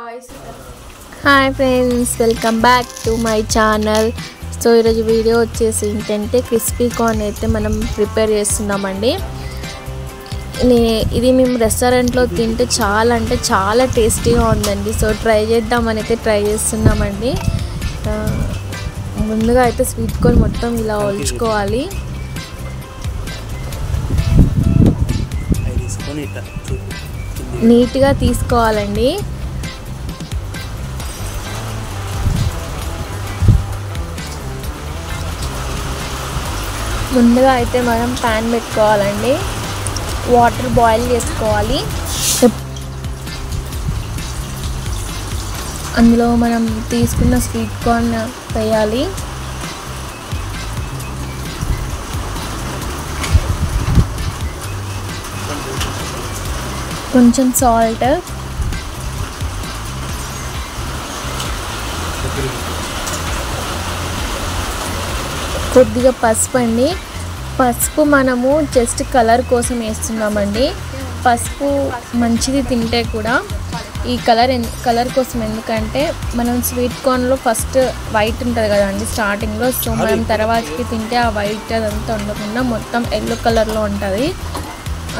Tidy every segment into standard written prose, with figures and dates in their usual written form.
Hi friends, welcome back to my channel. So ఈరోజు video వచ్చేసి ఏంటంటే క్రిస్పీ కార్న్ అయితే మనం ప్రిపేర్ చేస్తున్నామండి. ఇది మేము రెస్టారెంట్లో తింటే చాలా అంటే చాలా టేస్టీగా ఉందండి. సో ట్రై చేద్దామని అయితే ట్రై చేస్తున్నామండి. ముందుగా అయితే స్వీట్ కార్న్ మొత్తం ఇలా ఒలుచుకోవాలి. నీట్గా తీసుకోవాలండి. ముందుగా అయితే మనం ప్యాన్ పెట్టుకోవాలండి. వాటర్ బాయిల్ చేసుకోవాలి. అందులో మనం తీసుకున్న స్వీట్ కార్న్ వేయాలి. కొంచెం సాల్ట్, కొద్దిగా పసుపు అండి. పసుపు మనము జస్ట్ కలర్ కోసం వేస్తున్నామండి. పసుపు మంచిది తింటే కూడా ఈ కలర్ కోసం. ఎందుకంటే మనం స్వీట్ కార్న్లో ఫస్ట్ వైట్ ఉంటుంది కదండి స్టార్టింగ్లో. సో మనం తర్వాతకి తింటే ఆ వైట్ అదంతా ఉండకుండా మొత్తం ఎల్లో కలర్లో ఉంటుంది.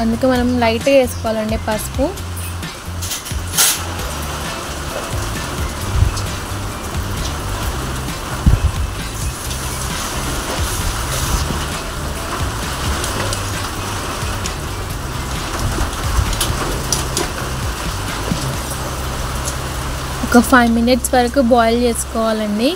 అందుకే మనం లైట్గా వేసుకోవాలండి పసుపు. ఒక 5 minutes వరకు బాయిల్ చేసుకోవాలండి.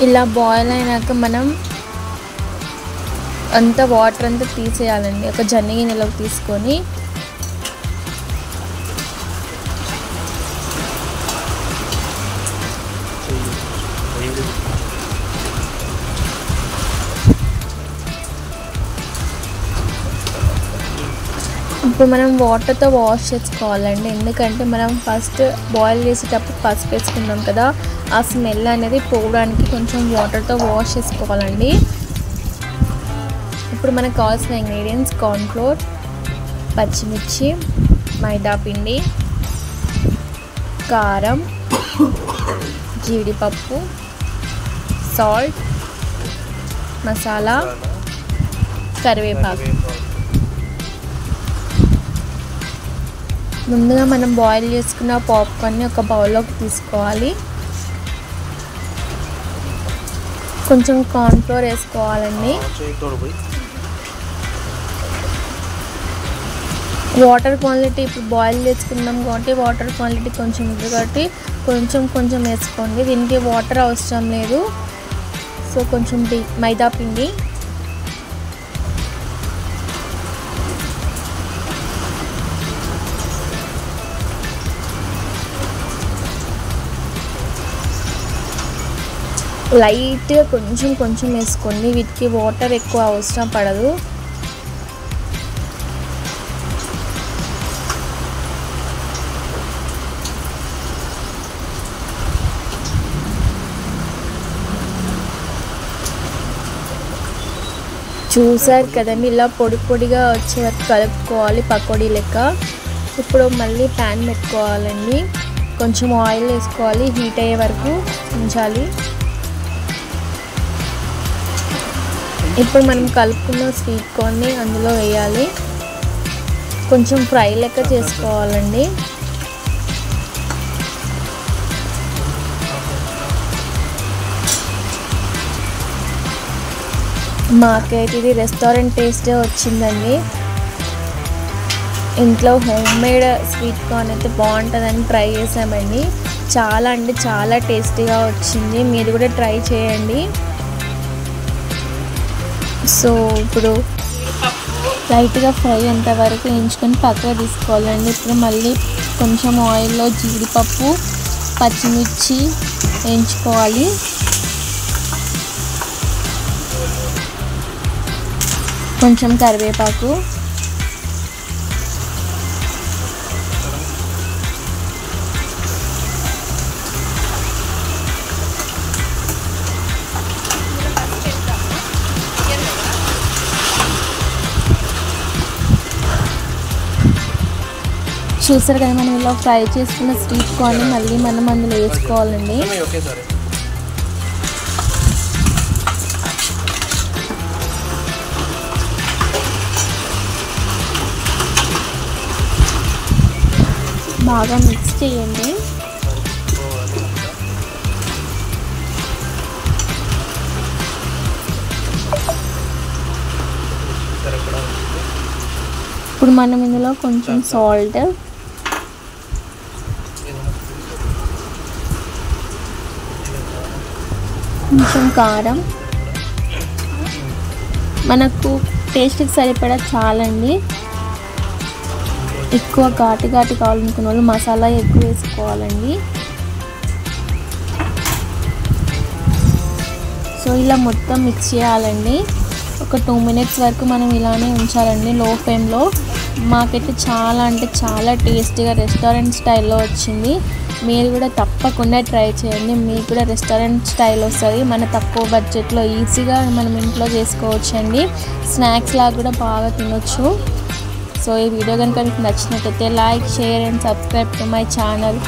ఇలా బాయిల్ అయినాక మనం అంతా వాటర్ అంతా తీసేయాలండి. ఒక జన్ని గిన్నెలోకి తీసుకొని ఇప్పుడు మనం వాటర్తో వాష్ చేసుకోవాలండి. ఎందుకంటే మనం ఫస్ట్ బాయిల్ చేసేటప్పుడు పసుపు వేసుకున్నాం కదా, ఆ స్మెల్ అనేది పోవడానికి కొంచెం వాటర్తో వాష్ చేసుకోవాలండి. ఇప్పుడు మనకు కావాల్సిన ఇంగ్రీడియంట్స్: కార్న్ఫ్లోర్, పచ్చిమిర్చి, మైదా పిండి, కారం, జీడిపప్పు, సాల్ట్, మసాలా, కరివేపాకు. ముందుగా మనం బాయిల్ చేసుకున్న పాప్కార్న్ని ఒక బౌల్లోకి తీసుకోవాలి. కొంచెం కార్న్ఫ్లోర్ వేసుకోవాలండి. వాటర్ క్వాంటిటీ ఇప్పుడు బాయిల్ చేసుకున్నాం కాబట్టి వాటర్ క్వాంటిటీ కొంచెం ఉంది కాబట్టి కొంచెం వేసుకోండి. దీనికి వాటర్ అవసరం లేదు. సో కొంచెం మైదా పిండి, లైట్గా కొంచెం వేసుకోండి. వీటికి వాటర్ ఎక్కువ అవసరం పడదు. చూసారు కదండి, ఇలా పొడిగా వచ్చే వరకు కలుపుకోవాలి పకోడీ లెక్క. ఇప్పుడు మళ్ళీ ప్యాన్ పెట్టుకోవాలండి. కొంచెం ఆయిల్ వేసుకోవాలి. హీట్ అయ్యే వరకు ఉంచాలి. ఇప్పుడు మనం కలుపుకున్న స్వీట్ కార్న్ని అందులో వేయాలి. కొంచెం ఫ్రై లెక్క చేసుకోవాలండి. మాకైతే ఇది రెస్టారెంట్ టేస్టే వచ్చిందండి. ఇంట్లో హోమ్ మేడ్ స్వీట్ కార్న్ అయితే బాగుంటుందని ట్రై చేసామండి. చాలా అంటే చాలా టేస్టీగా వచ్చింది. మీరు కూడా ట్రై చేయండి. సో ఇప్పుడు లైట్గా ఫ్రై అంత వరకు వేయించుకొని పక్కన తీసుకోవాలండి. ఇప్పుడు మళ్ళీ కొంచెం ఆయిల్లో జీడిపప్పు, పచ్చిమిర్చి వేయించుకోవాలి. కొంచెం కరివేపాకు, చూసారు కదా, మనం ఇలా ఫ్రై చేసుకున్న స్వీట్ కార్న్ మళ్ళీ మనం అందులో వేసుకోవాలండి. బాగా మిక్స్ చేయండి. ఇప్పుడు మనం ఇందులో కొంచెం సాల్ట్, కొంచెం కారం, మనకు టేస్ట్కి సరిపడా చాలండి. ఎక్కువ ఘాటు కావాలనుకున్న వాళ్ళు మసాలా ఎక్కువ వేసుకోవాలండి. సో ఇలా మొత్తం మిక్స్ చేయాలండి. ఒక 2 minutes వరకు మనం ఇలానే ఉంచాలండి లో ఫ్లేమ్లో. మాకైతే చాలా అంటే చాలా టేస్టీగా రెస్టారెంట్ స్టైల్లో వచ్చింది. మీరు కూడా తప్పకుండా ట్రై చేయండి. మీకు కూడా రెస్టారెంట్ స్టైల్ వస్తుంది. మన తక్కువ బడ్జెట్లో ఈజీగా మనం ఇంట్లో చేసుకోవచ్చండి. స్నాక్స్ లాగా కూడా బాగా తినొచ్చు. సో ఈ వీడియో కనుక మీకు నచ్చినట్లయితే like, share and subscribe to my channel.